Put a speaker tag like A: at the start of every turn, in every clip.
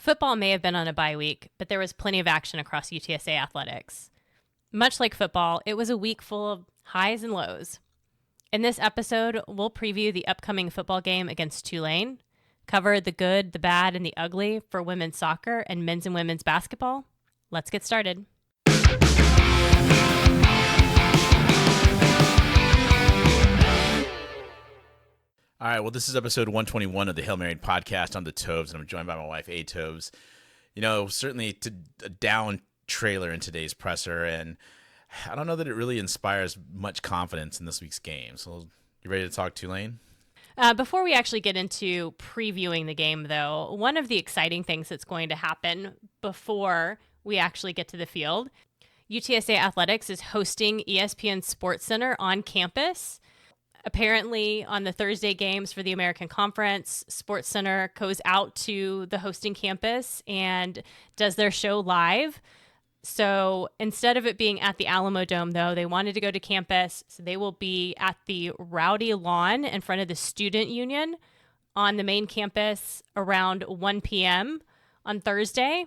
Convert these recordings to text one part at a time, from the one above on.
A: Football may have been on a bye week, but there was plenty of action across UTSA athletics. Much like football, it was a week full of highs and lows. In this episode, we'll preview the upcoming football game against Tulane, cover the good, the bad, and the ugly for women's soccer and men's basketball. Let's get started.
B: All right, well, this is episode 121 of the Hail Mary podcast on the Tobes, and I'm joined by my wife, A. Tobes. You know, certainly a down trailer in today's presser, and I don't know that it really inspires much confidence in this week's game. So, you ready to talk Tulane?
A: Before we actually get into previewing the game, though, one of the exciting things that's going to happen before we actually get to the field, UTSA Athletics is hosting ESPN SportsCenter on campus. Apparently, on the Thursday games for the American Conference, SportsCenter goes out to the hosting campus and does their show live. So instead of it being at the Alamo Dome, though, they wanted to go to campus. So they will be at the Rowdy Lawn in front of the Student Union on the main campus around 1 p.m. on Thursday.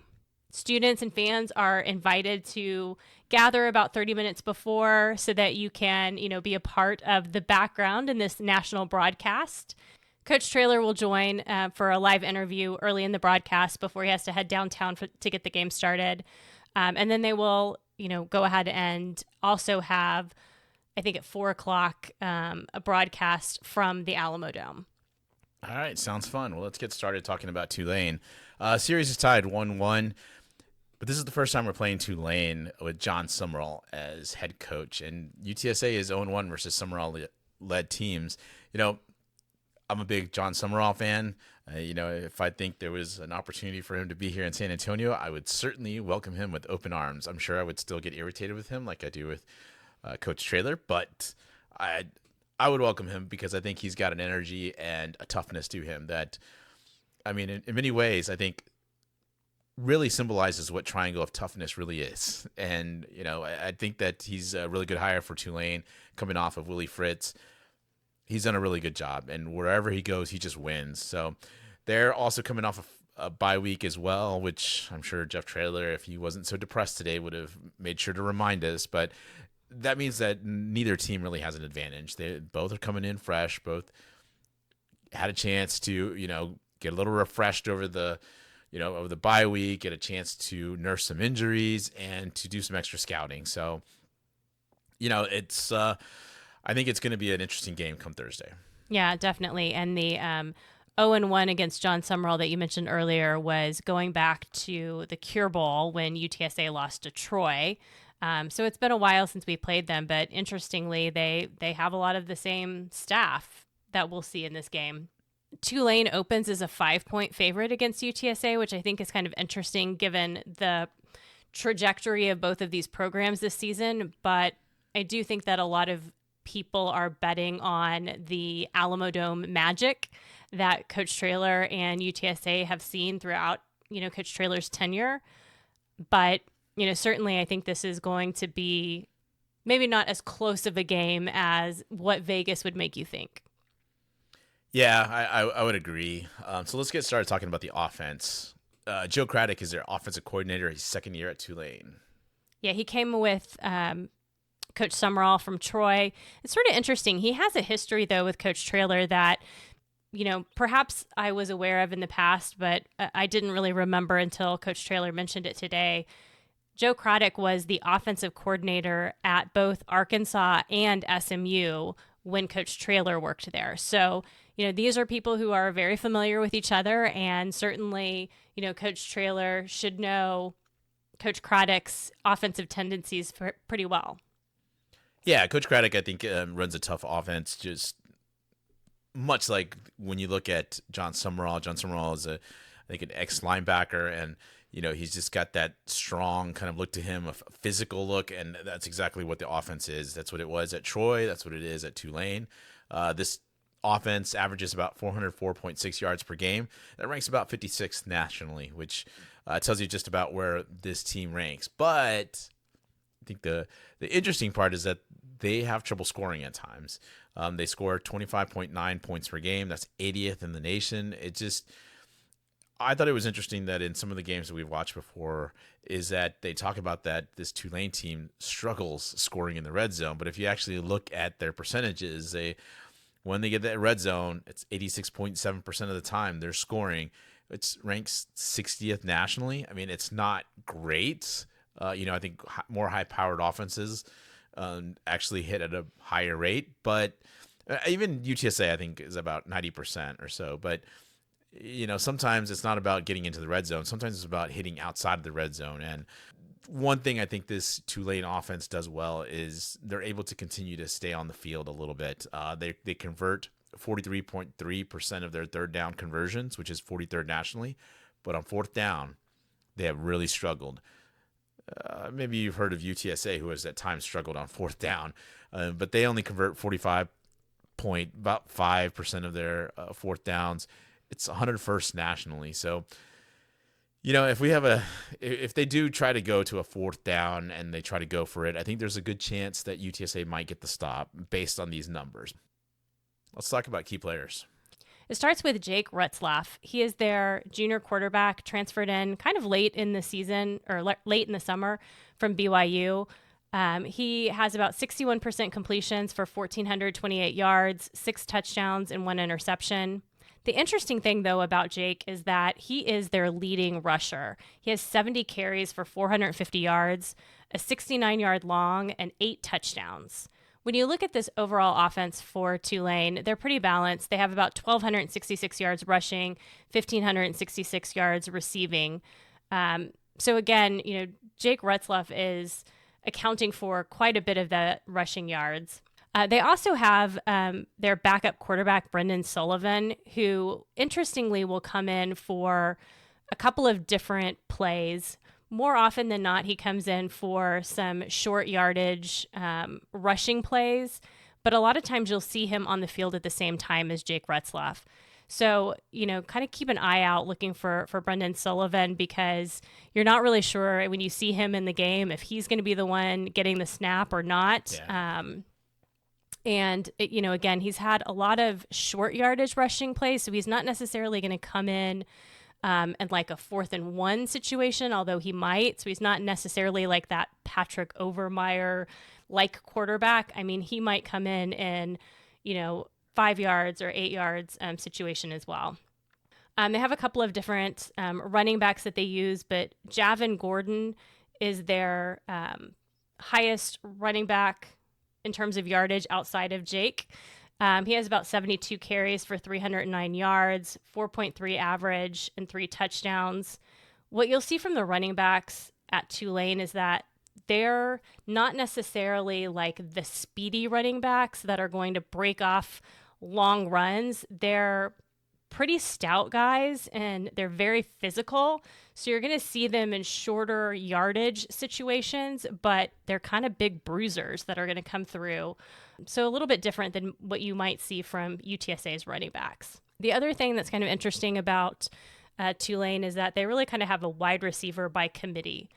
A: Students and fans are invited to gather about 30 minutes before so that you can, be a part of the background in this national broadcast. Coach Traylor will join for a live interview early in the broadcast before he has to head downtown to get the game started. And then they will, go ahead and also have, I think at 4 o'clock, a broadcast from the Alamo Dome.
B: All right, sounds fun. Well, let's get started talking about Tulane. Series is tied 1-1. But this is the first time we're playing Tulane with John Summerall as head coach. And UTSA is 0-1 versus Summerall-led teams. I'm a big John Summerall fan. If I think there was an opportunity for him to be here in San Antonio, I would certainly welcome him with open arms. I'm sure I would still get irritated with him like I do with Coach Traylor. But I would welcome him because I think he's got an energy and a toughness to him that, in many ways, I think really symbolizes what triangle of toughness really is. And, I think that he's a really good hire for Tulane coming off of Willie Fritz. He's done a really good job, and wherever he goes, he just wins. So they're also coming off of a bye week as well, which I'm sure Jeff Traylor, if he wasn't so depressed today, would have made sure to remind us. But that means that neither team really has an advantage. They both are coming in fresh, both had a chance to, get a little refreshed over the bye week, get a chance to nurse some injuries and to do some extra scouting. So, it's I think it's going to be an interesting game come Thursday.
A: Yeah, definitely. And the 0-1 against John Summerall that you mentioned earlier was going back to the Cure Bowl when UTSA lost to Troy. So it's been a while since we played them, but interestingly, they have a lot of the same staff that we'll see in this game. Tulane opens as a 5-point favorite against UTSA, which I think is kind of interesting given the trajectory of both of these programs this season. But I do think that a lot of people are betting on the Alamo Dome magic that Coach Traylor and UTSA have seen throughout, Coach Traylor's tenure. But, certainly I think this is going to be maybe not as close of a game as what Vegas would make you think.
B: Yeah, I would agree. So let's get started talking about the offense. Joe Craddock is their offensive coordinator. He's second year at Tulane.
A: Yeah, he came with Coach Summerall from Troy. It's sort of interesting. He has a history, though, with Coach Traylor that, perhaps I was aware of in the past, but I didn't really remember until Coach Traylor mentioned it today. Joe Craddock was the offensive coordinator at both Arkansas and SMU when Coach Traylor worked there. So, these are people who are very familiar with each other, and certainly, Coach Traylor should know Coach Craddock's offensive tendencies pretty well.
B: Yeah, Coach Craddock, I think, runs a tough offense, just much like when you look at John Summerall. John Summerall is, I think, an ex-linebacker, and, he's just got that strong kind of look to him, a physical look, and that's exactly what the offense is. That's what it was at Troy. That's what it is at Tulane. This offense averages about 404.6 yards per game. That ranks about 56th nationally, which tells you just about where this team ranks. But I think the interesting part is that they have trouble scoring at times. They score 25.9 points per game. That's 80th in the nation. I thought it was interesting that in some of the games that we've watched before is that they talk about that this Tulane team struggles scoring in the red zone. But if you actually look at their percentages, when they get that red zone, it's 86.7% of the time they're scoring. It's ranks 60th nationally. I mean, it's not great. I think more high-powered offenses actually hit at a higher rate. But even UTSA, I think, is about 90% or so. But sometimes it's not about getting into the red zone. Sometimes it's about hitting outside of the red zone. And one thing I think this Tulane offense does well is they're able to continue to stay on the field a little bit. They convert 43.3% of their third down conversions, which is 43rd nationally. But on fourth down, they have really struggled. Maybe you've heard of UTSA, who has at times struggled on fourth down, but they only convert about 5% of their fourth downs. It's 101st nationally. So, if they do try to go to a fourth down and they try to go for it, I think there's a good chance that UTSA might get the stop based on these numbers. Let's talk about key players.
A: It starts with Jake Retzlaff. He is their junior quarterback, transferred in kind of late in the season or late in the summer from BYU. He has about 61% completions for 1,428 yards, 6 touchdowns, and 1 interception. The interesting thing, though, about Jake is that he is their leading rusher. He has 70 carries for 450 yards, a 69-yard long, and 8 touchdowns. When you look at this overall offense for Tulane, they're pretty balanced. They have about 1,266 yards rushing, 1,566 yards receiving. So again, Jake Retzlaff is accounting for quite a bit of the rushing yards. They also have their backup quarterback, Brendan Sullivan, who interestingly will come in for a couple of different plays. More often than not, he comes in for some short yardage rushing plays, but a lot of times you'll see him on the field at the same time as Jake Retzlaff. So, kind of keep an eye out looking for Brendan Sullivan, because you're not really sure when you see him in the game if he's going to be the one getting the snap or not.
B: Yeah.
A: Again, he's had a lot of short yardage rushing plays, so he's not necessarily going to come in and like a 4th and 1 situation, although he might. So he's not necessarily like that Patrick Overmeyer like quarterback. I mean, he might come in 5 yards or 8 yards situation as well. They have a couple of different running backs that they use, but Javin Gordon is their highest running back in terms of yardage outside of Jake. He has about 72 carries for 309 yards, 4.3 average, and 3 touchdowns. What you'll see from the running backs at Tulane is that they're not necessarily like the speedy running backs that are going to break off long runs. They're pretty stout guys and they're very physical. So you're going to see them in shorter yardage situations, but they're kind of big bruisers that are going to come through. So a little bit different than what you might see from UTSA's running backs. The other thing that's kind of interesting about Tulane is that they really kind of have a wide receiver by committee.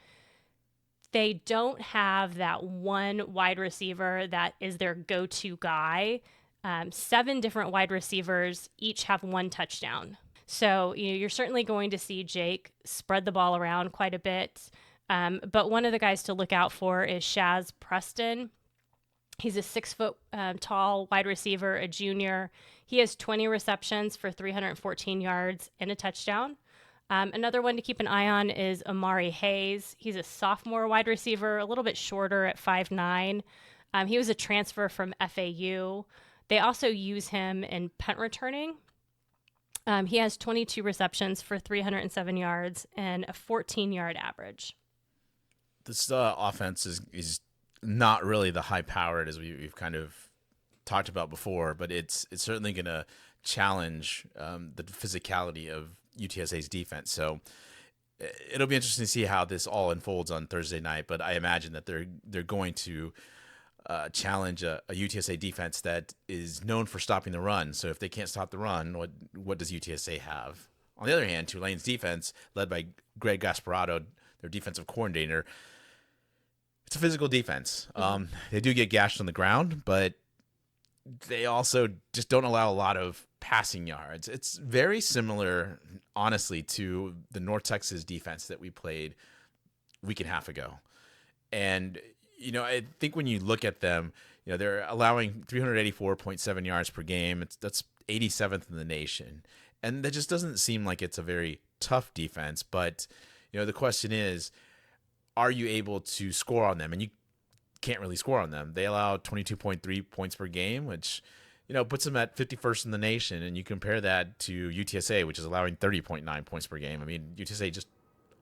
A: They don't have that one wide receiver that is their go-to guy. 7 different wide receivers each have 1 touchdown. So you're certainly going to see Jake spread the ball around quite a bit. But one of the guys to look out for is Shaz Preston. He's a 6-foot tall wide receiver, a junior. He has 20 receptions for 314 yards and a touchdown. Another one to keep an eye on is Amari Hayes. He's a sophomore wide receiver, a little bit shorter at 5'9". He was a transfer from FAU. They also use him in punt returning. He has 22 receptions for 307 yards and a 14-yard average.
B: This offense is not really the high-powered as we've kind of talked about before, but it's certainly going to challenge the physicality of UTSA's defense. So it'll be interesting to see how this all unfolds on Thursday night. But I imagine that they're going to challenge a UTSA defense that is known for stopping the run. So if they can't stop the run, what does UTSA have? On the other hand, Tulane's defense, led by Greg Gasparotto, their defensive coordinator, it's a physical defense. They do get gashed on the ground, but they also just don't allow a lot of passing yards. It's very similar, honestly, to the North Texas defense that we played a week and a half ago. And, I think when you look at them, they're allowing 384.7 yards per game. That's 87th in the nation. And that just doesn't seem like it's a very tough defense. But, the question is, are you able to score on them? And you can't really score on them. They allow 22.3 points per game, which, puts them at 51st in the nation. And you compare that to UTSA, which is allowing 30.9 points per game. I mean, UTSA just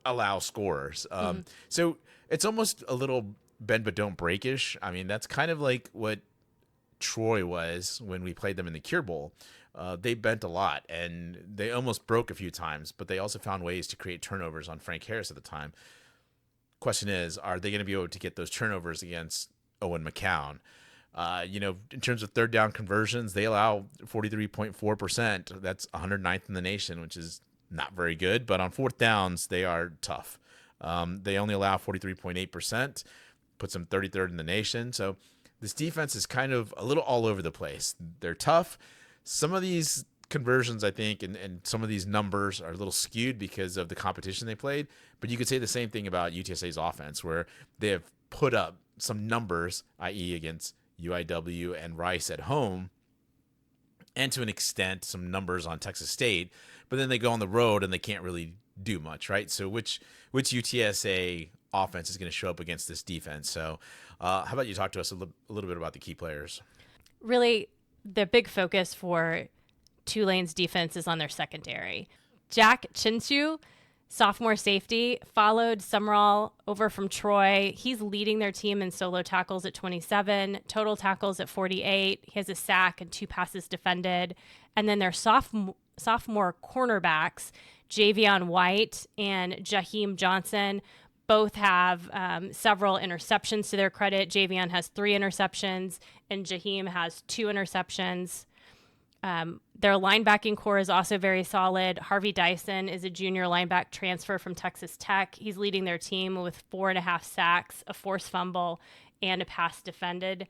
B: allow scorers. So it's almost a little bend but don't break-ish. I mean, that's kind of like what Troy was when we played them in the Cure Bowl. They bent a lot, and they almost broke a few times, but they also found ways to create turnovers on Frank Harris at the time. Question is, are they going to be able to get those turnovers against Owen McCown? In terms of third down conversions, they allow 43.4%. That's 109th in the nation, which is not very good. But on fourth downs, they are tough. They only allow 43.8%, puts them 33rd in the nation. So this defense is kind of a little all over the place. They're tough. Some of these conversions, I think, and some of these numbers are a little skewed because of the competition they played. But you could say the same thing about UTSA's offense, where they have put up some numbers, i.e. against UIW and Rice at home, and to an extent some numbers on Texas State, but then they go on the road and they can't really do much, right? So which UTSA offense is going to show up against this defense? So how about you talk to us a little bit about the key players?
A: Really, the big focus for Tulane's defense is on their secondary. Jack Chinchu, sophomore safety, followed Summerall over from Troy. He's leading their team in solo tackles at 27, total tackles at 48. He has a sack and 2 passes defended. And then their sophomore cornerbacks, Javion White and Jaheim Johnson, both have several interceptions to their credit. Javion has 3 interceptions, and Jaheim has 2 interceptions. Their linebacking core is also very solid. Harvey Dyson is a junior linebacker transfer from Texas Tech. He's leading their team with 4.5 sacks, a forced fumble, and a pass defended.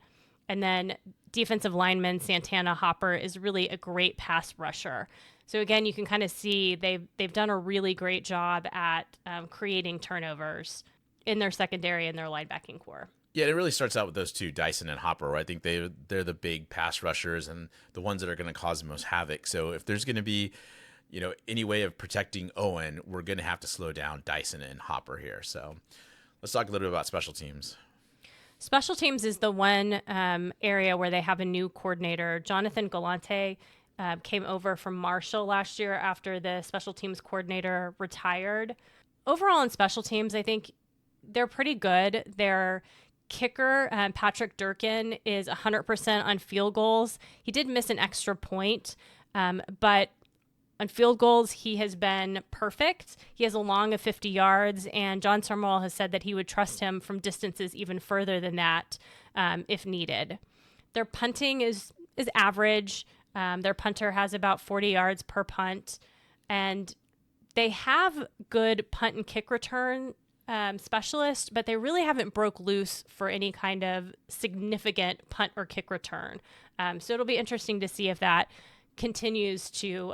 A: And then defensive lineman Santana Hopper is really a great pass rusher. So again, you can kind of see they've done a really great job at creating turnovers in their secondary and their linebacking core.
B: Yeah, it really starts out with those two, Dyson and Hopper. I think they're the big pass rushers and the ones that are going to cause the most havoc. So if there's going to be, any way of protecting Owen, we're going to have to slow down Dyson and Hopper here. So let's talk a little bit about special teams.
A: Special teams is the one area where they have a new coordinator. Jonathan Galante came over from Marshall last year after the special teams coordinator retired. Overall in special teams, I think they're pretty good. Their kicker, Patrick Durkin, is 100% on field goals. He did miss an extra point, but on field goals, he has been perfect. He has a long of 50 yards, and John Summerall has said that he would trust him from distances even further than that if needed. Their punting is average. Their punter has about 40 yards per punt, and they have good punt and kick return specialist, but they really haven't broke loose for any kind of significant punt or kick return. So it'll be interesting to see if that continues to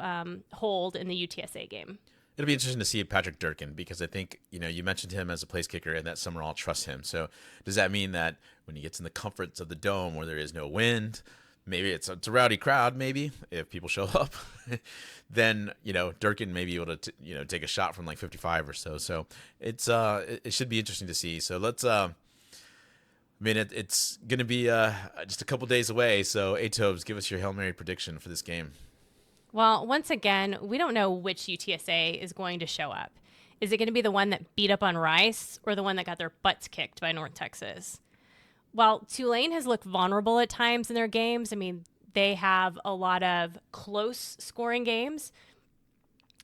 A: hold in the UTSA game.
B: It'll be interesting to see Patrick Durkin because I think, you mentioned him as a place kicker and that Summerall trusts him. So does that mean that when he gets in the comforts of the dome where there is no wind, maybe it's a rowdy crowd, maybe if people show up, then, Durkin may be able to, take a shot from like 55 or so. So it should be interesting to see. So let's, it's going to be just a couple days away. So Tobes, give us your Hail Mary prediction for this game.
A: Well, once again, we don't know which UTSA is going to show up. Is it going to be the one that beat up on Rice or the one that got their butts kicked by North Texas? While Tulane has looked vulnerable at times in their games, they have a lot of close scoring games.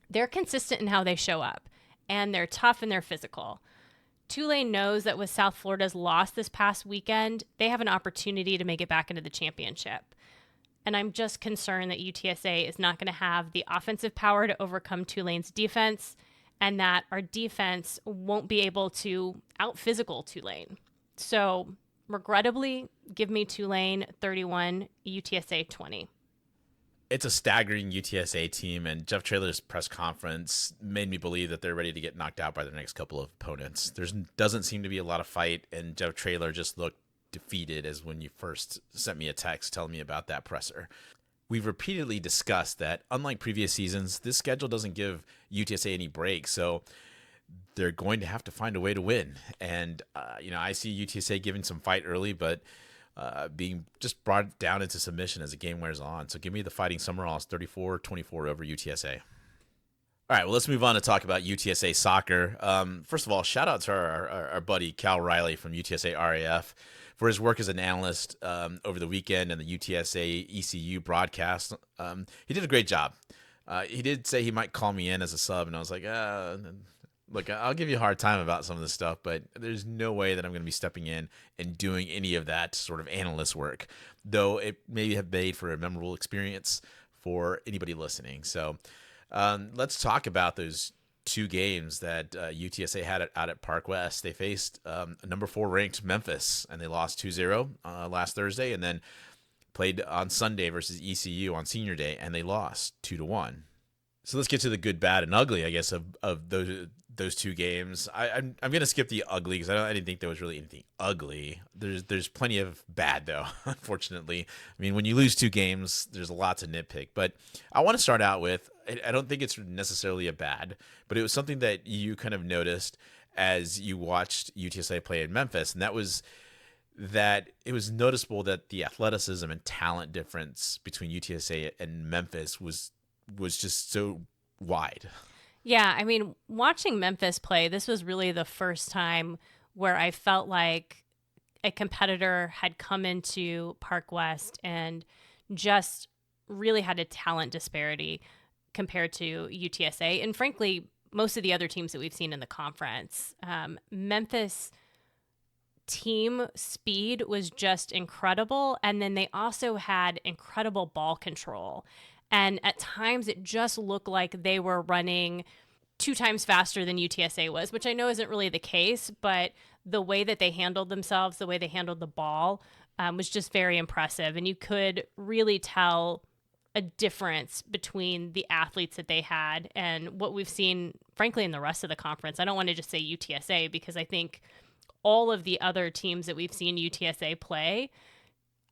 A: They're consistent in how they show up, and they're tough and they're physical. Tulane knows that with South Florida's loss this past weekend, they have an opportunity to make it back into the championship. And I'm just concerned that UTSA is not going to have the offensive power to overcome Tulane's defense, and that our defense won't be able to out-physical Tulane. So regrettably, give me Tulane 31, UTSA 20.
B: It's a staggering UTSA team, and Jeff Traylor's press conference made me believe that they're ready to get knocked out by their next couple of opponents. There doesn't seem to be a lot of fight, and Jeff Traylor just looked defeated as when you first sent me a text telling me about that presser. We've repeatedly discussed that, unlike previous seasons, this schedule doesn't give UTSA any breaks, so they're going to have to find a way to win. And, I see UTSA giving some fight early, but being just brought down into submission as the game wears on. So give me the Fighting Summeralls 34-24 over UTSA. All right, well, let's move on to talk about UTSA Soccer. First of all, shout out to our buddy Cal Riley from UTSA RAF for his work as an analyst over the weekend and the UTSA ECU broadcast. He did a great job. He did say he might call me in as a sub, and I was like, look, I'll give you a hard time about some of this stuff, but there's no way that I'm going to be stepping in and doing any of that sort of analyst work, though it may have made for a memorable experience for anybody listening. So let's talk about those two games that UTSA had out at Park West. They faced number 4 ranked Memphis, and they lost 2-0 last Thursday, and then played on Sunday versus ECU on Senior Day, and they lost 2-1. So let's get to the good, bad, and ugly, I guess, of those two games. I'm going to skip the ugly because I didn't think there was really anything ugly. There's plenty of bad, though, unfortunately. I mean, when you lose 2 games, there's a lot to nitpick. But I want to start out with, I don't think it's necessarily a bad, but it was something that you kind of noticed as you watched UTSA play in Memphis, and that was that it was noticeable that the athleticism and talent difference between UTSA and Memphis was just so wide.
A: Yeah, I mean, watching Memphis play, this was really the first time where I felt like a competitor had come into Park West and just really had a talent disparity compared to UTSA. And frankly, most of the other teams that we've seen in the conference. Memphis team speed was just incredible. And then they also had incredible ball control. And at times it just looked like they were running 2 times faster than UTSA was, which I know isn't really the case, but the way that they handled themselves, the way they handled the ball was just very impressive. And you could really tell a difference between the athletes that they had and what we've seen, frankly, in the rest of the conference. I don't want to just say UTSA because I think all of the other teams that we've seen UTSA play,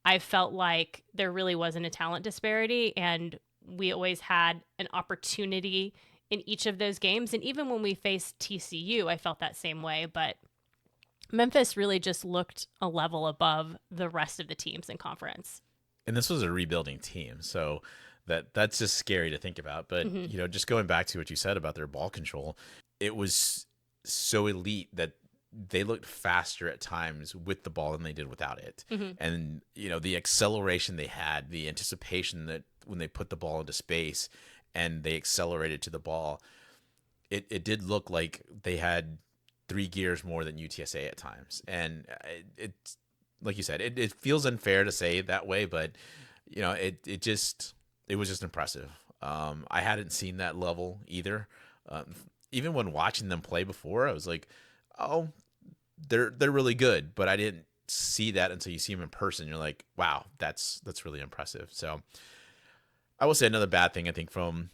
A: I felt like there really wasn't a talent disparity, and we always had an opportunity in each of those games. And even when we faced TCU, I felt that same way. But Memphis really just looked a level above the rest of the teams in conference.
B: And this was a rebuilding team, so that's just scary to think about. But, just going back to what you said about their ball control, it was so elite that they looked faster at times with the ball than they did without it. And, the acceleration they had, the anticipation that when they put the ball into space and they accelerated to the ball, it did look like they had 3 gears more than UTSA at times. And it's like you said, it feels unfair to say it that way, but it was just impressive. I hadn't seen that level either. Even when watching them play before, I was like, oh, they're really good, but I didn't see that until you see them in person. You're like, wow, that's really impressive. So I will say another bad thing I think from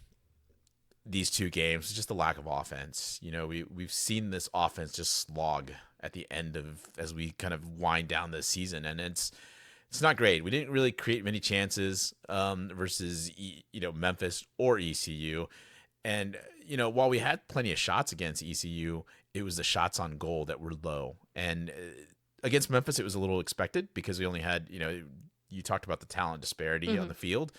B: these 2 games is just the lack of offense. We've seen this offense just slog at the end of as we kind of wind down this season, and it's not great. We didn't really create many chances versus Memphis or ECU, and while we had plenty of shots against ECU, it was the shots on goal that were low. And against Memphis, it was a little expected because we only had you talked about the talent disparity on the field.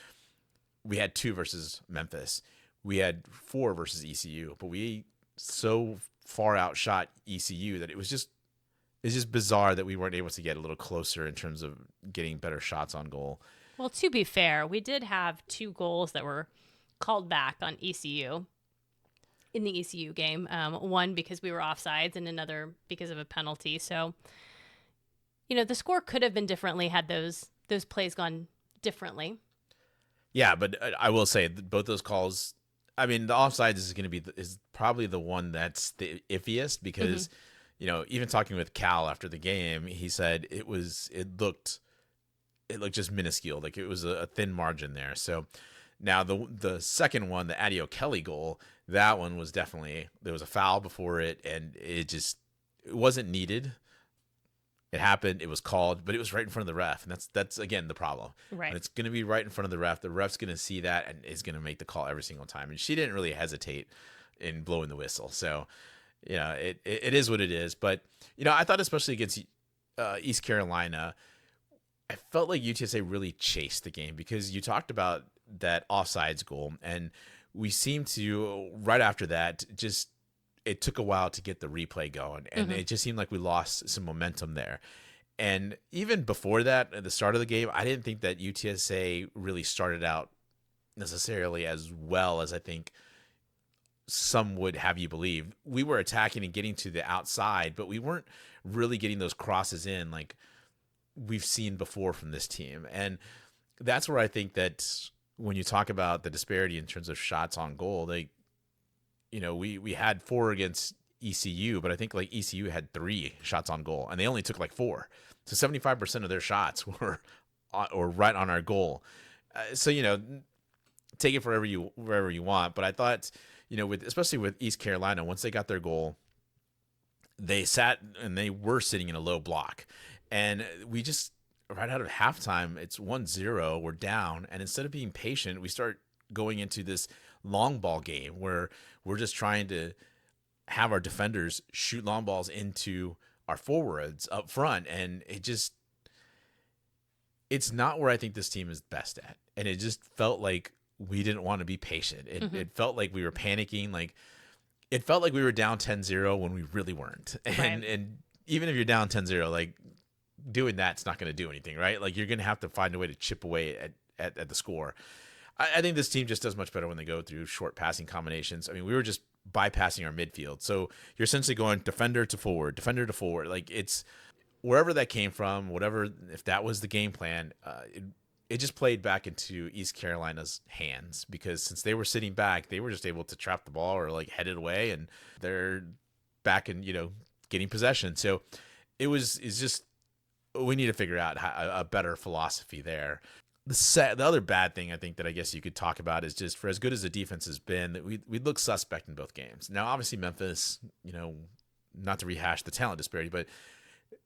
B: We had 2 versus Memphis. We had 4 versus ECU, but we so far outshot ECU that it's just bizarre that we weren't able to get a little closer in terms of getting better shots on goal.
A: Well, to be fair, we did have 2 goals that were called back on ECU in the ECU game. One because we were offsides and another because of a penalty. So, the score could have been differently had those plays gone differently.
B: Yeah, but I will say both those calls, I mean, the offsides is probably the one that's the iffiest because, even talking with Cal after the game, he said it looked just minuscule. Like it was a thin margin there. So Now the second one, the Adio Kelly goal, that one was definitely, there was a foul before it, and it wasn't needed. It happened, it was called, but it was right in front of the ref, and that's again the problem.
A: Right.
B: When it's going to be right in front of the ref's going to see that and is going to make the call every single time. And she didn't really hesitate in blowing the whistle. So, it is what it is. But I thought especially against East Carolina, I felt like UTSA really chased the game, because you talked about that offsides goal, and we seemed to, right after that, just, it took a while to get the replay going, and it just seemed like we lost some momentum there. And even before that, at the start of the game, I didn't think that UTSA really started out necessarily as well as I think some would have you believe. We were attacking and getting to the outside, but we weren't really getting those crosses in like we've seen before from this team. And that's where I think that when you talk about the disparity in terms of shots on goal, we had 4 against ECU, but I think like ECU had 3 shots on goal, and they only took like 4. So 75% of their shots were right on our goal. So take it wherever you want. But I thought, especially with East Carolina, once they got their goal, they sat and they were sitting in a low block, and we just, right out of halftime, it's 1-0, we're down, and instead of being patient, we start going into this long ball game where we're just trying to have our defenders shoot long balls into our forwards up front. And it's not where I think this team is best at. And it just felt like we didn't want to be patient. It felt like we were panicking. Like, it felt like we were down 10-0 when we really weren't. And even if you're down 10-0, like, doing that's not going to do anything, right? Like, you're going to have to find a way to chip away at the score. I think this team just does much better when they go through short passing combinations. I mean, we were just bypassing our midfield. So you're essentially going defender to forward. Like, it's wherever that came from, whatever, if that was the game plan, it just played back into East Carolina's hands, because since they were sitting back, they were just able to trap the ball or like head it away, and they're back and, getting possession. So it's just, we need to figure out a better philosophy there. The other bad thing I think that I guess you could talk about is just, for as good as the defense has been, that we look suspect in both games. Now, obviously Memphis, not to rehash the talent disparity, but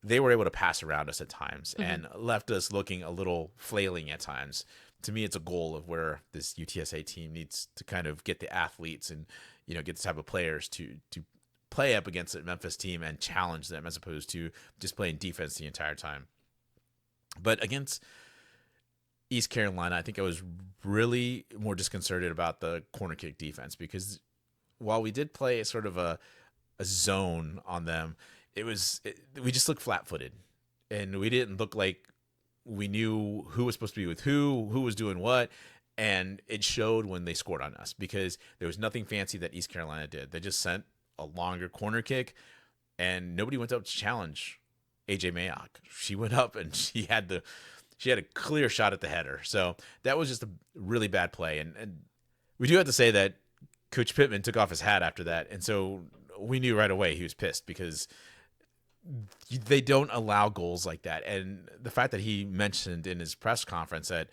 B: they were able to pass around us at times and left us looking a little flailing at times. To me, it's a goal of where this UTSA team needs to kind of get the athletes and, get the type of players to play up against a Memphis team and challenge them, as opposed to just playing defense the entire time. But against East Carolina, I think I was really more disconcerted about the corner kick defense, because while we did play sort of a zone on them, we just looked flat-footed, and we didn't look like we knew who was supposed to be with who was doing what, and it showed when they scored on us, because there was nothing fancy that East Carolina did. They just sent a longer corner kick, and nobody went up to challenge AJ Mayock. She went up and she had a clear shot at the header. So that was just a really bad play. And we do have to say that Coach Pittman took off his hat after that. And so we knew right away he was pissed, because they don't allow goals like that. And the fact that he mentioned in his press conference that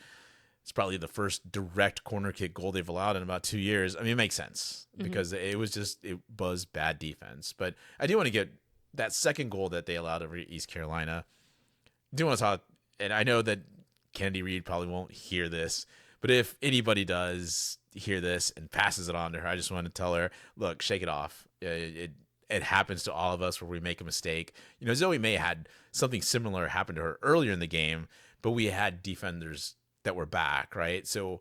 B: it's probably the first direct corner kick goal they've allowed in about 2 years. I mean, it makes sense, because it was bad defense. But I do want to get that second goal that they allowed over East Carolina. I do want to talk, and I know that Kennedy Reed probably won't hear this, but if anybody does hear this and passes it on to her, I just want to tell her, look, shake it off. It happens to all of us where we make a mistake. Zoe May had something similar happen to her earlier in the game, but we had defenders that were back, right? So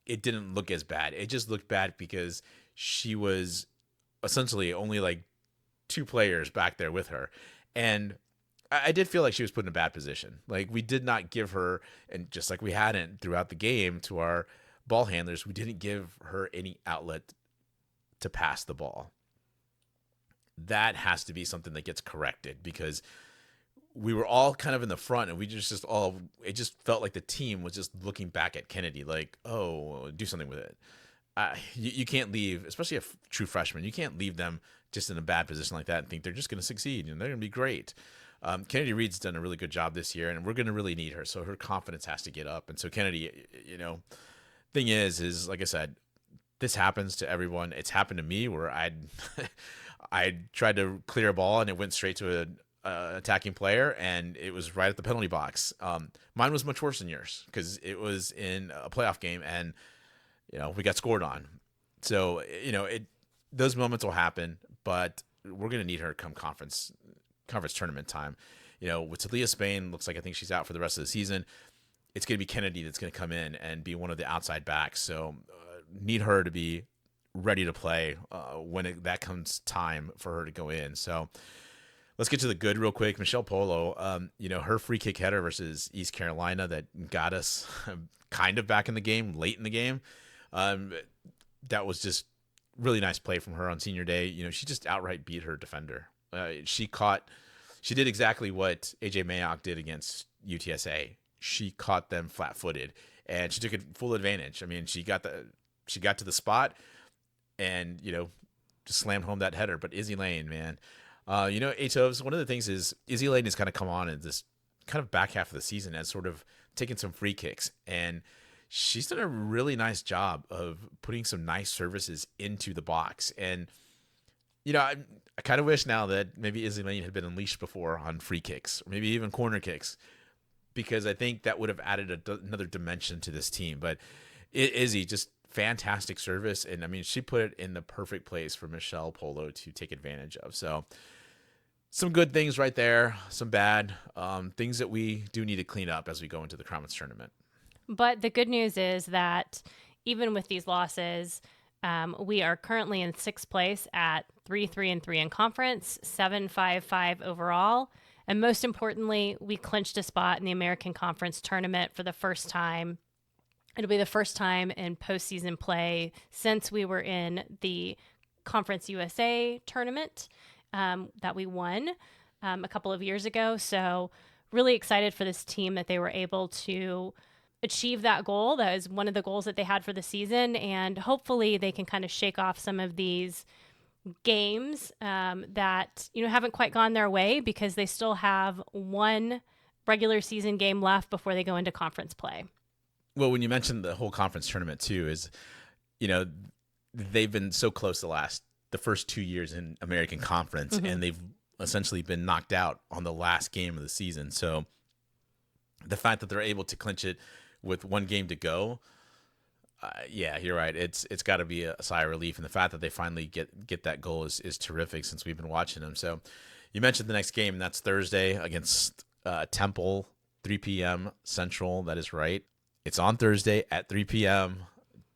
B: it didn't look as bad. It just looked bad because she was essentially only like 2 players back there with her. And I did feel like she was put in a bad position. Like, we did not give her, and just like we hadn't throughout the game to our ball handlers, we didn't give her any outlet to pass the ball. That has to be something that gets corrected, because we were all kind of in the front, and we it just felt like the team was just looking back at Kennedy like, oh, do something with it. You can't leave, especially a true freshman, you can't leave them just in a bad position like that and think they're just going to succeed and they're going to be great. Kennedy Reed's done a really good job this year, and we're going to really need her. So her confidence has to get up. And so Kennedy, Thing is like I said, this happens to everyone. It's happened to me where I tried to clear a ball and it went straight to a attacking player and it was right at the penalty box. Mine was much worse than yours because it was in a playoff game and we got scored on. So those moments will happen, but we're gonna need her come conference tournament time. With Talia Spain, looks like I think she's out for the rest of the season. It's going to be Kennedy that's going to come in and be one of the outside backs. So need her to be ready to play when that comes time for her to go in. So let's get to the good real quick. Michelle Polo, her free kick header versus East Carolina that got us kind of back in the game, late in the game. That was just really nice play from her on senior day. She just outright beat her defender. She did exactly what AJ Mayock did against UTSA. She caught them flat-footed, and she took full advantage. I mean, she got to the spot, and just slammed home that header. But Izzy Lane, man, Atovs. One of the things is Izzy Lane has kind of come on in this kind of back half of the season as sort of taking some free kicks, and she's done a really nice job of putting some nice services into the box. And I kind of wish now that maybe Izzy Lane had been unleashed before on free kicks, or maybe even corner kicks, because I think that would have added another dimension to this team. But Izzy, just fantastic service. And I mean, she put it in the perfect place for Michelle Polo to take advantage of. So some good things right there, some bad things that we do need to clean up as we go into the conference tournament.
A: But the good news is that even with these losses, we are currently in sixth place at 3-3-3 in conference, 7-5-5 overall. And most importantly, we clinched a spot in the American Conference tournament for the first time. It'll be the first time in postseason play since we were in the Conference USA tournament that we won a couple of years ago. So really excited for this team that they were able to achieve that goal. That is one of the goals that they had for the season. And hopefully they can kind of shake off some of these games that haven't quite gone their way, because they still have one regular season game left before they go into conference play.
B: Well, when you mentioned the whole conference tournament too, is they've been so close the first 2 years in American Conference, mm-hmm. and they've essentially been knocked out on the last game of the season. So the fact that they're able to clinch it with one game to go, yeah, you're right. It's got to be a sigh of relief, and the fact that they finally get that goal is terrific since we've been watching them. So you mentioned the next game, and that's Thursday against Temple, 3 p.m. Central. That is right. It's on Thursday at 3 p.m.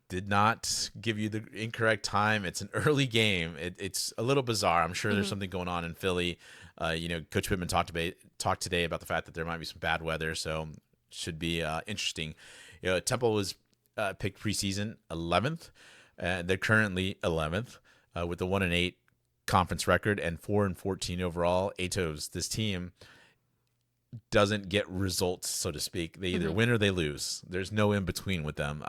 B: Did not give you the incorrect time. It's an early game. It's a little bizarre. I'm sure there's something going on in Philly. Coach Pittman talked today about the fact that there might be some bad weather, so should be interesting. Temple was picked preseason 11th, and they're currently 11th with a 1-8 conference record and 4-14 overall. Atos, this team doesn't get results, so to speak. They either win or they lose. There's no in between with them,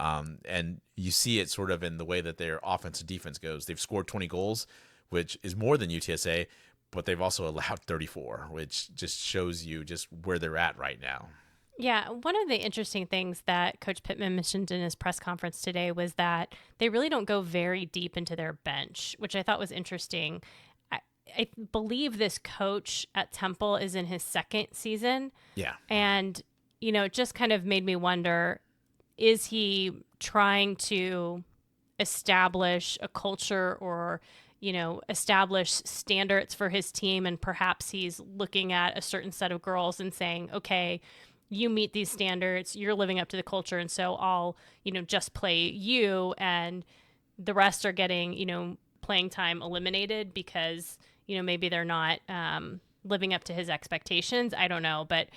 B: and you see it sort of in the way that their offense and defense goes. They've scored 20 goals, which is more than UTSA, but they've also allowed 34, which just shows you just where they're at right now.
A: Yeah, one of the interesting things that Coach Pittman mentioned in his press conference today was that they really don't go very deep into their bench, which I thought was interesting. I believe this coach at Temple is in his second season. Yeah. And, it just kind of made me wonder, is he trying to establish a culture or, establish standards for his team, and perhaps he's looking at a certain set of girls and saying, okay, you meet these standards, you're living up to the culture, and so I'll, just play you, and the rest are getting, playing time eliminated because, maybe they're not living up to his expectations. I don't know, but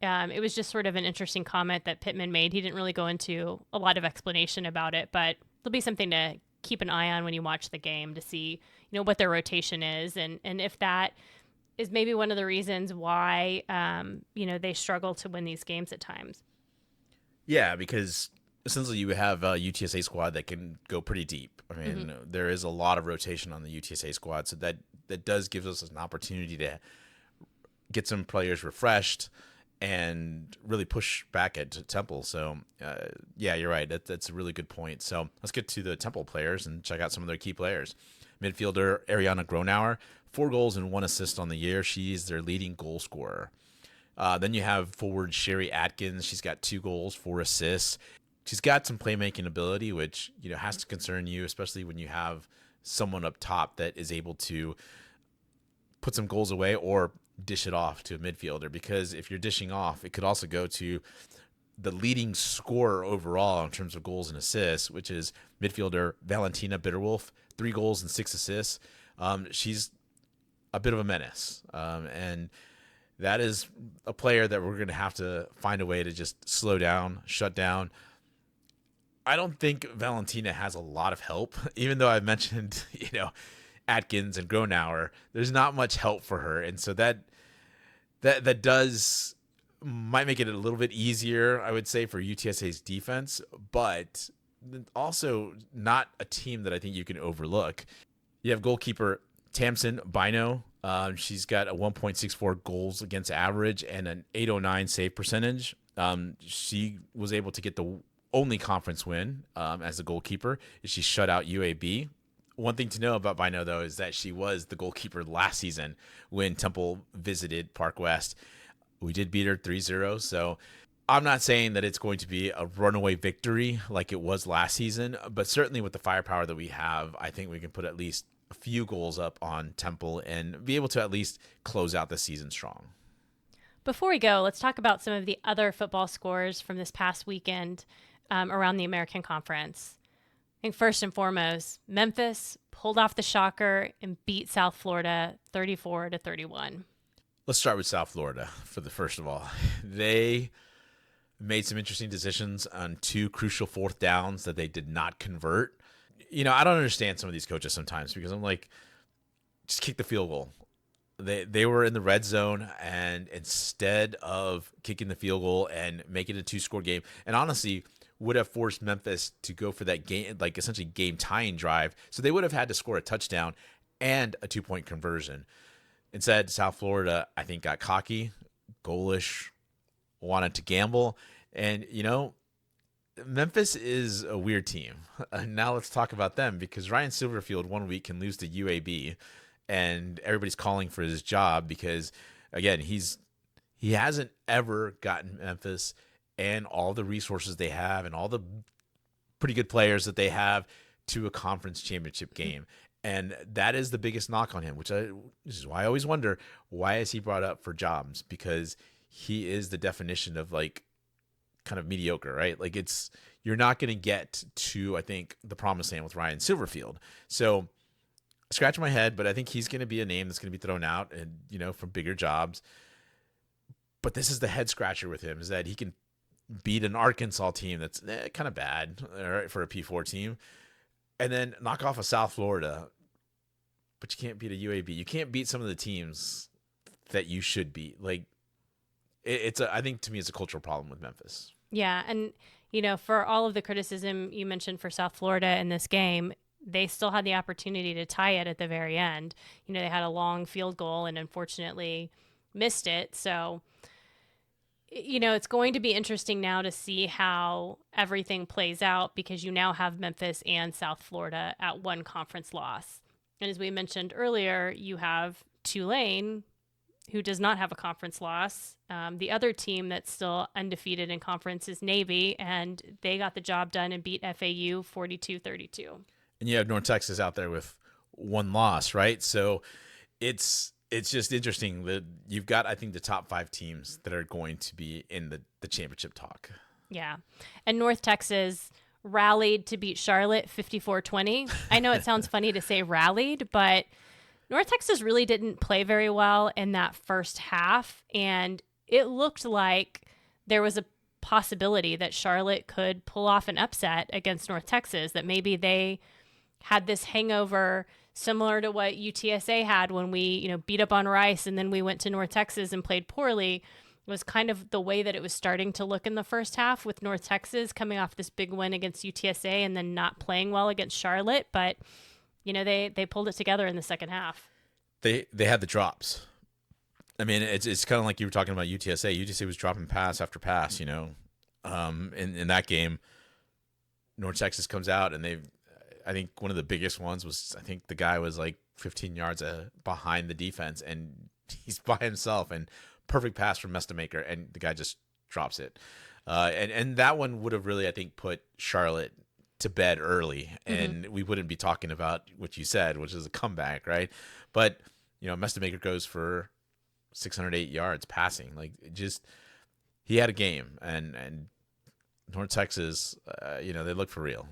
A: it was just sort of an interesting comment that Pittman made. He didn't really go into a lot of explanation about it, but there'll be something to keep an eye on when you watch the game to see, what their rotation is, and if that is maybe one of the reasons why, they struggle to win these games at times.
B: Yeah, because essentially you have a UTSA squad that can go pretty deep. I mean, there is a lot of rotation on the UTSA squad, so that does give us an opportunity to get some players refreshed and really push back at Temple. So, yeah, you're right. That's a really good point. So let's get to the Temple players and check out some of their key players. Midfielder Ariana Gronauer, 4 goals and 1 assist on the year. She's their leading goal scorer. Then you have forward Sherry Atkins. She's got 2 goals, 4 assists. She's got some playmaking ability, which has to concern you, especially when you have someone up top that is able to put some goals away or dish it off to a midfielder. Because if you're dishing off, it could also go to the leading scorer overall in terms of goals and assists, which is midfielder Valentina Bitterwolf, 3 goals and 6 assists. She's a bit of a menace, and that is a player that we're going to have to find a way to just slow down, shut down. I don't think Valentina has a lot of help, even though I mentioned, Atkins and Gronauer. There's not much help for her, and so that does might make it a little bit easier, I would say, for UTSA's defense, but also not a team that I think you can overlook. You have goalkeeper Tamsin Bino. She's got a 1.64 goals against average and an 809 save percentage. She was able to get the only conference win as a goalkeeper. She shut out UAB. One thing to know about Bino, though, is that she was the goalkeeper last season when Temple visited Park West. We did beat her 3-0, so I'm not saying that it's going to be a runaway victory like it was last season, but certainly with the firepower that we have, I think we can put at least a few goals up on Temple and be able to at least close out the season strong.
A: Before we go, let's talk about some of the other football scores from this past weekend around the American Conference. I think first and foremost, Memphis pulled off the shocker and beat South Florida 34-31.
B: Let's start with South Florida for the first of all. They made some interesting decisions on 2 crucial 4th downs that they did not convert. I don't understand some of these coaches sometimes because I'm like, just kick the field goal. They were in the red zone, and instead of kicking the field goal and making it a 2-score game, and honestly would have forced Memphis to go for that game, like essentially game tying drive. So they would have had to score a touchdown and a 2-point conversion. Instead, South Florida, I think, got cocky, goalish, wanted to gamble. And, Memphis is a weird team. Now let's talk about them, because Ryan Silverfield one week can lose to UAB, and everybody's calling for his job because, again, he hasn't ever gotten Memphis and all the resources they have and all the pretty good players that they have to a conference championship game. And that is the biggest knock on him, this is why I always wonder, why is he brought up for jobs? Because he is the definition of kind of mediocre, right? You're not going to get to, I think, the promised land with Ryan Silverfield. So scratch my head, but I think he's going to be a name that's going to be thrown out and, for bigger jobs. But this is the head scratcher with him, is that he can beat an Arkansas team that's kind of bad, all right, for a P4 team, and then knock off a South Florida. But you can't beat a UAB. You can't beat some of the teams that you should beat. I think to me it's a cultural problem with Memphis.
A: Yeah, and for all of the criticism you mentioned for South Florida in this game, they still had the opportunity to tie it at the very end. They had a long field goal and unfortunately missed it. So it's going to be interesting now to see how everything plays out, because you now have Memphis and South Florida at 1 conference loss. And as we mentioned earlier, you have Tulane, who does not have a conference loss. The other team that's still undefeated in conference is Navy, and they got the job done and beat FAU 42-32.
B: And you have North Texas out there with 1 loss, right? So it's just interesting that you've got, I think, the top 5 teams that are going to be in the championship talk.
A: Yeah. And North Texas rallied to beat Charlotte 54-20. I know it sounds funny to say rallied, but North Texas really didn't play very well in that first half. And it looked like there was a possibility that Charlotte could pull off an upset against North Texas, that maybe they had this hangover similar to what UTSA had when we, beat up on Rice and then we went to North Texas and played poorly. Was kind of the way that it was starting to look in the first half, with North Texas coming off this big win against UTSA and then not playing well against Charlotte. But, they pulled it together in the second half.
B: They had the drops. I mean, it's kind of like you were talking about UTSA. UTSA was dropping pass after pass, in that game. North Texas comes out, and I think one of the biggest ones was, I think the guy was like 15 yards behind the defense, and he's by himself, and perfect pass from Mestamaker, and the guy just drops it. And that one would have really, I think, put Charlotte to bed early, and we wouldn't be talking about what you said, which is a comeback, right? But Mestamaker goes for 608 yards passing. Like, he had a game, and North Texas, they look for real.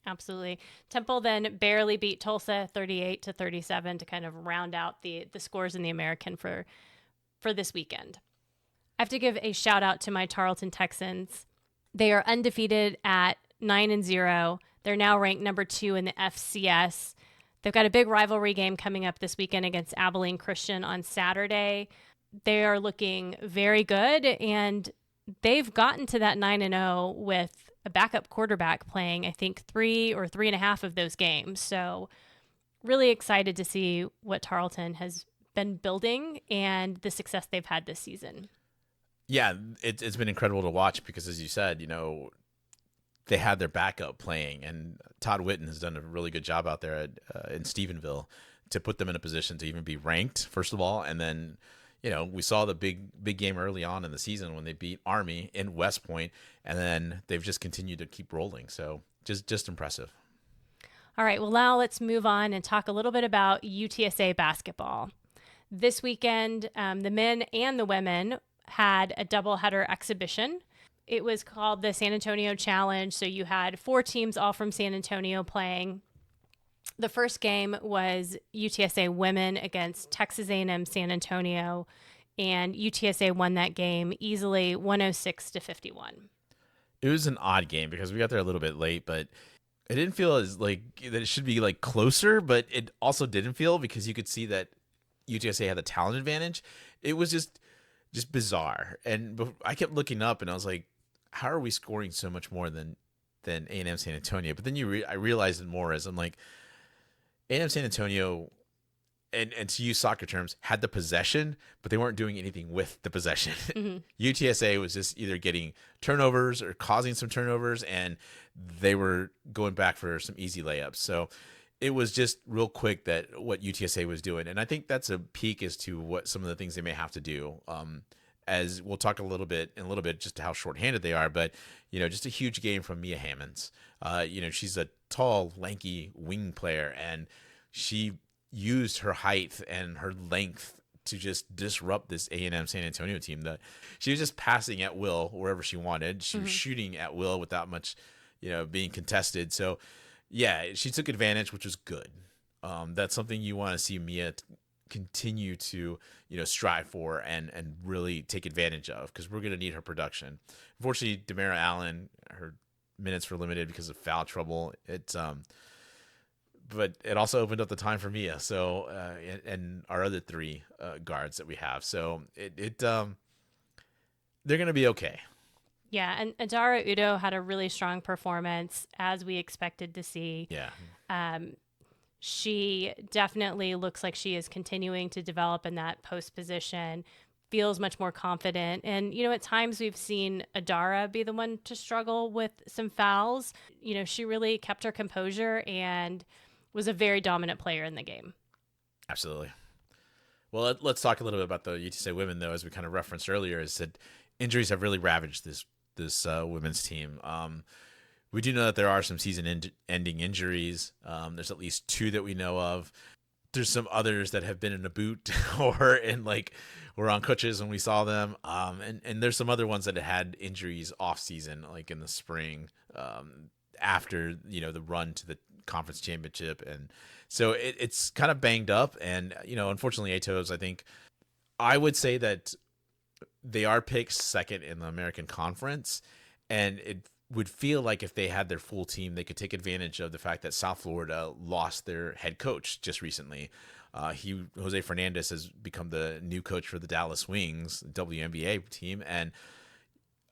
A: Absolutely. Temple then barely beat Tulsa 38-37 to kind of round out the scores in the American for this weekend. I have to give a shout out to my Tarleton Texans. They are undefeated at 9-0. They're now ranked number 2 in the FCS. They've got a big rivalry game coming up this weekend against Abilene Christian on Saturday. They are looking very good, and they've gotten to that 9-0 with a backup quarterback playing, I think, 3 or 3.5 of those games. So really excited to see what Tarleton has been building and the success they've had this season.
B: Yeah, it's been incredible to watch because, as you said, they had their backup playing, and Todd Whitten has done a really good job out there in Stephenville to put them in a position to even be ranked, first of all, and then we saw the big game early on in the season when they beat Army in West Point, and then they've just continued to keep rolling. So just impressive.
A: All right, well, now let's move on and talk a little bit about UTSA basketball. This weekend, the men and the women had a doubleheader exhibition. It was called the San Antonio Challenge. So you had 4 teams all from San Antonio playing. The first game was UTSA women against Texas A&M San Antonio, and UTSA won that game easily 106-51.
B: It was an odd game because we got there a little bit late, but it didn't feel as like that it should be like closer, but it also didn't feel because you could see that UTSA had the talent advantage. It was just bizarre. And I kept looking up and I was like, how are we scoring so much more than A&M San Antonio? But then I realized it more as I'm like, A&M San Antonio, and to use soccer terms, had the possession, but they weren't doing anything with the possession. Mm-hmm. UTSA was just either getting turnovers or causing some turnovers, and they were going back for some easy layups. So it was just real quick that what UTSA was doing. And I think that's a peek as to what some of the things they may have to do. As we'll talk in a little bit just how shorthanded they are, but just a huge game from Mia Hammonds. She's a tall, lanky wing player, and she used her height and her length to just disrupt this A&M San Antonio team. She was just passing at will wherever she wanted. She was shooting at will without much, being contested. So, yeah, she took advantage, which was good. That's something you want to see Mia continue to strive for and really take advantage of, because we're going to need her production. Unfortunately, Demara Allen, her minutes were limited because of foul trouble. But it also opened up the time for Mia. So and our other 3 guards that we have. So they're going to be okay.
A: Yeah, and Adara Udo had a really strong performance, as we expected to see.
B: Yeah.
A: She definitely looks like she is continuing to develop in that post position, feels much more confident. And, at times we've seen Adara be the one to struggle with some fouls. She really kept her composure and was a very dominant player in the game.
B: Absolutely. Well, let's talk a little bit about the UTSA women, though, as we kind of referenced earlier, is that injuries have really ravaged this women's team. We do know that there are some season-ending injuries. There's at least 2 that we know of. There's some others that have been in a boot or were on crutches when we saw them. And there's some other ones that had injuries off-season, like in the spring, after the run to the conference championship. And so it's kind of banged up. And unfortunately, ATOs, I think I would say that they are picked second in the American Conference, and it would feel like if they had their full team, they could take advantage of the fact that South Florida lost their head coach just recently. Jose Fernandez has become the new coach for the Dallas Wings, WNBA team, and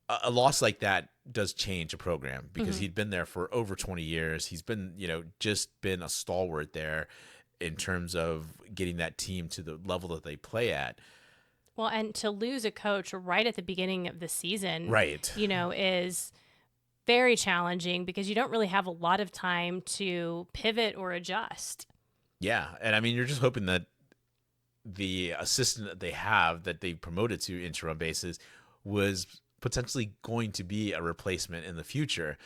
B: a loss like that does change a program because he'd been there for over 20 years. He's been, just been a stalwart there in terms of getting that team to the level that they play at.
A: Well, and to lose a coach right at the beginning of the season,
B: Right.
A: is very challenging because you don't really have a lot of time to pivot or adjust.
B: Yeah. And I mean, you're just hoping that the assistant that they have that they promoted to interim basis was potentially going to be a replacement in the future.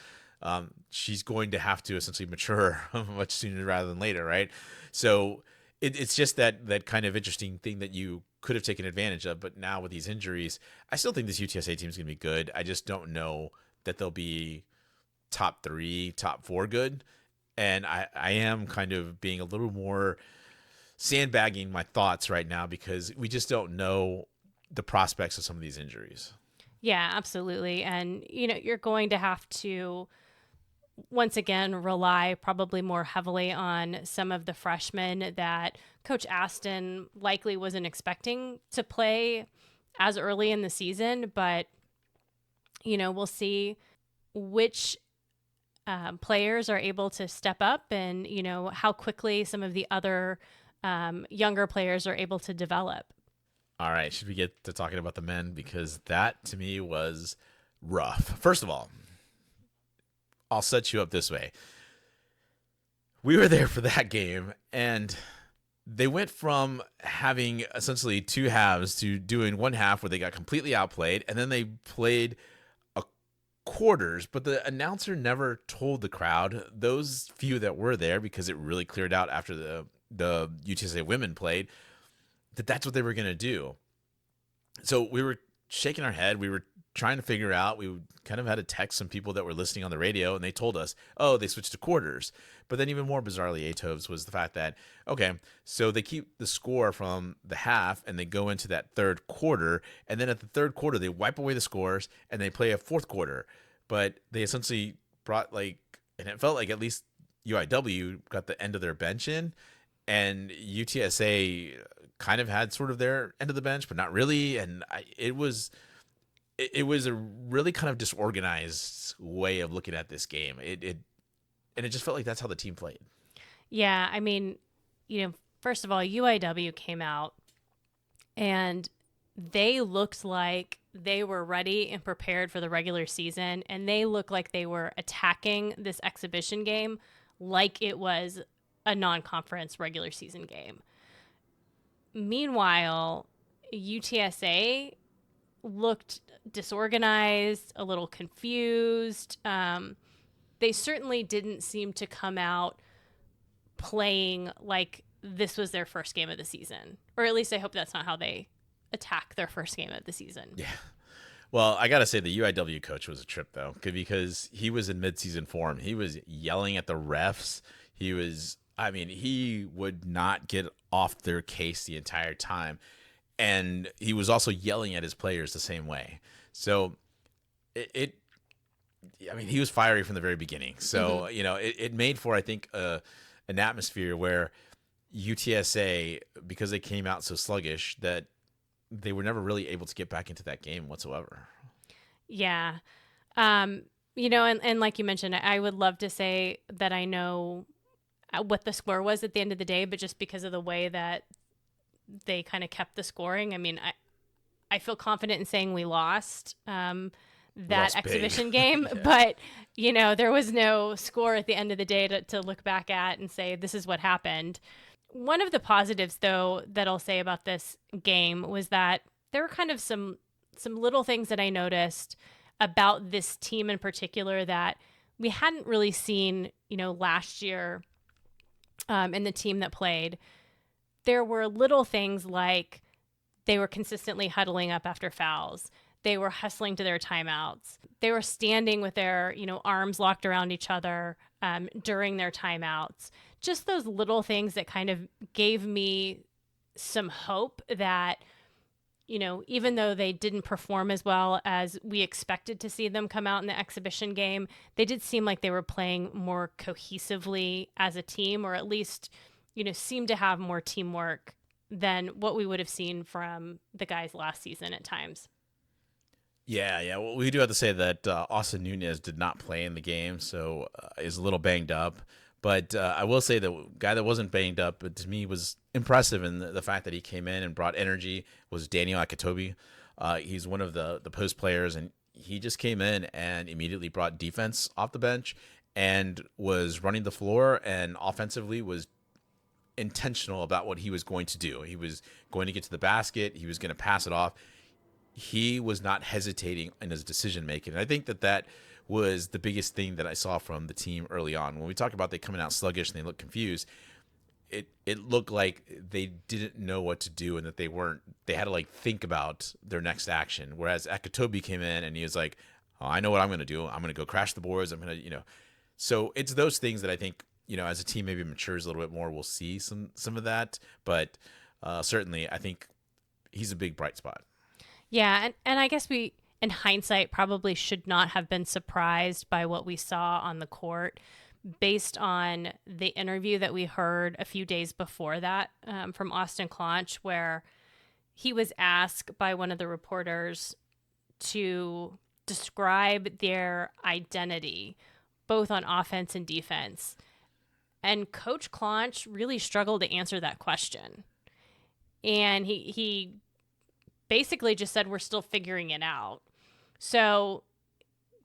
B: She's going to have to essentially mature much sooner rather than later, right? So it's just that kind of interesting thing that you could have taken advantage of. But now with these injuries, I still think this UTSA team is going to be good. I just don't know that they'll be top 3, top 4 good. And I am kind of being a little more sandbagging my thoughts right now because we just don't know the prospects of some of these injuries.
A: Yeah, absolutely. And, you're going to have to, once again, rely probably more heavily on some of the freshmen that Coach Aston likely wasn't expecting to play as early in the season. But, we'll see which players are able to step up and, how quickly some of the other younger players are able to develop.
B: All right, should we get to talking about the men? Because that to me was rough. First of all, I'll set you up this way. We were there for that game, and they went from having essentially 2 halves to doing 1 half where they got completely outplayed, and then they played a quarters, but the announcer never told the crowd, those few that were there, because it really cleared out after the UTSA women played, that's what they were going to do. So we were shaking our head. We were trying to figure out. We kind of had to text some people that were listening on the radio, and they told us, oh, they switched to quarters. But then even more bizarrely, Atovs, was the fact that, okay, so they keep the score from the half, and they go into that third quarter, and then at the third quarter, they wipe away the scores, and they play a fourth quarter. But they essentially brought, and it felt like at least UIW got the end of their bench in, and UTSA kind of had sort of their end of the bench, but not really. And it was a really kind of disorganized way of looking at this game. And it just felt like that's how the team played.
A: Yeah, I mean, first of all, UIW came out and they looked like they were ready and prepared for the regular season, and they looked like they were attacking this exhibition game like it was a non-conference regular season game. Meanwhile, UTSA looked disorganized, a little confused. They certainly didn't seem to come out playing like this was their first game of the season. Or at least I hope that's not how they attack their first game of the season.
B: Yeah. Well, I got to say the UIW coach was a trip, though, because he was in midseason form. He was yelling at the refs. He would not get off their case the entire time. And he was also yelling at his players the same way. So he was fiery from the very beginning. So, it made for, I think, an atmosphere where UTSA, because they came out so sluggish, that they were never really able to get back into that game whatsoever.
A: Yeah. And like you mentioned, I would love to say that I know what the score was at the end of the day, but just because of the way that they kind of kept the scoring, I feel confident in saying we lost that exhibition game, yeah. But there was no score at the end of the day to look back at and say this is what happened. One of the positives, though, that I'll say about this game was that there were kind of some little things that I noticed about this team in particular that we hadn't really seen, last year in the team that played. There were little things like they were consistently huddling up after fouls. They were hustling to their timeouts. They were standing with their, arms locked around each other during their timeouts. Just those little things that kind of gave me some hope that, even though they didn't perform as well as we expected to see them come out in the exhibition game, they did seem like they were playing more cohesively as a team, or at least, seemed to have more teamwork than what we would have seen from the guys last season at times.
B: Yeah. Well, we do have to say that Austin Nunez did not play in the game, so is a little banged up. But I will say the guy that wasn't banged up, but to me was impressive in the fact that he came in and brought energy, was Daniel Akatobi. He's one of the post players, and he just came in and immediately brought defense off the bench and was running the floor, and offensively was intentional about what he was going to do. He was going to get to the basket. He was going to pass it off. He was not hesitating in his decision making. And I think that was the biggest thing that I saw from the team early on. When we talk about they coming out sluggish and they look confused, it looked like they didn't know what to do, and that they had to like think about their next action. Whereas Akatobi came in and he was like, oh, I know what I'm going to do. I'm going to go crash the boards. I'm going to, so it's those things that I think, as a team maybe matures a little bit more, we'll see some of that. But certainly I think he's a big bright spot.
A: Yeah. And I guess we, in hindsight, probably should not have been surprised by what we saw on the court based on the interview that we heard a few days before that from Austin Clonch, where he was asked by one of the reporters to describe their identity, both on offense and defense. And Coach Clonch really struggled to answer that question. And he basically just said, we're still figuring it out. So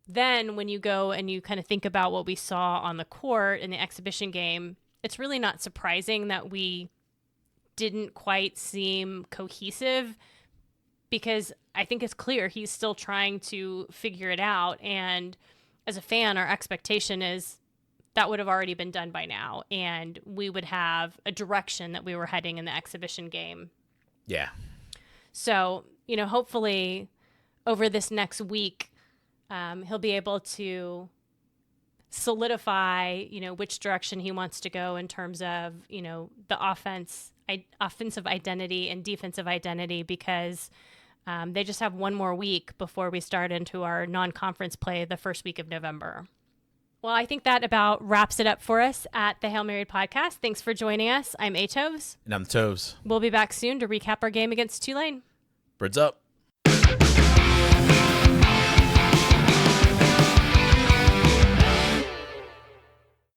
A: then when you go and you kind of think about what we saw on the court in the exhibition game, it's really not surprising that we didn't quite seem cohesive, because I think it's clear he's still trying to figure it out. And as a fan, our expectation is that would have already been done by now, and we would have a direction that we were heading in the exhibition game.
B: Yeah.
A: So, hopefully over this next week, he'll be able to solidify, which direction he wants to go in terms of, the offensive identity and defensive identity, because they just have one more week before we start into our non-conference play the first week of November. Well, I think that about wraps it up for us at the Hail Mary podcast. Thanks for joining us. I'm Atovs.
B: And I'm Tovs.
A: We'll be back soon to recap our game against Tulane.
B: Birds up.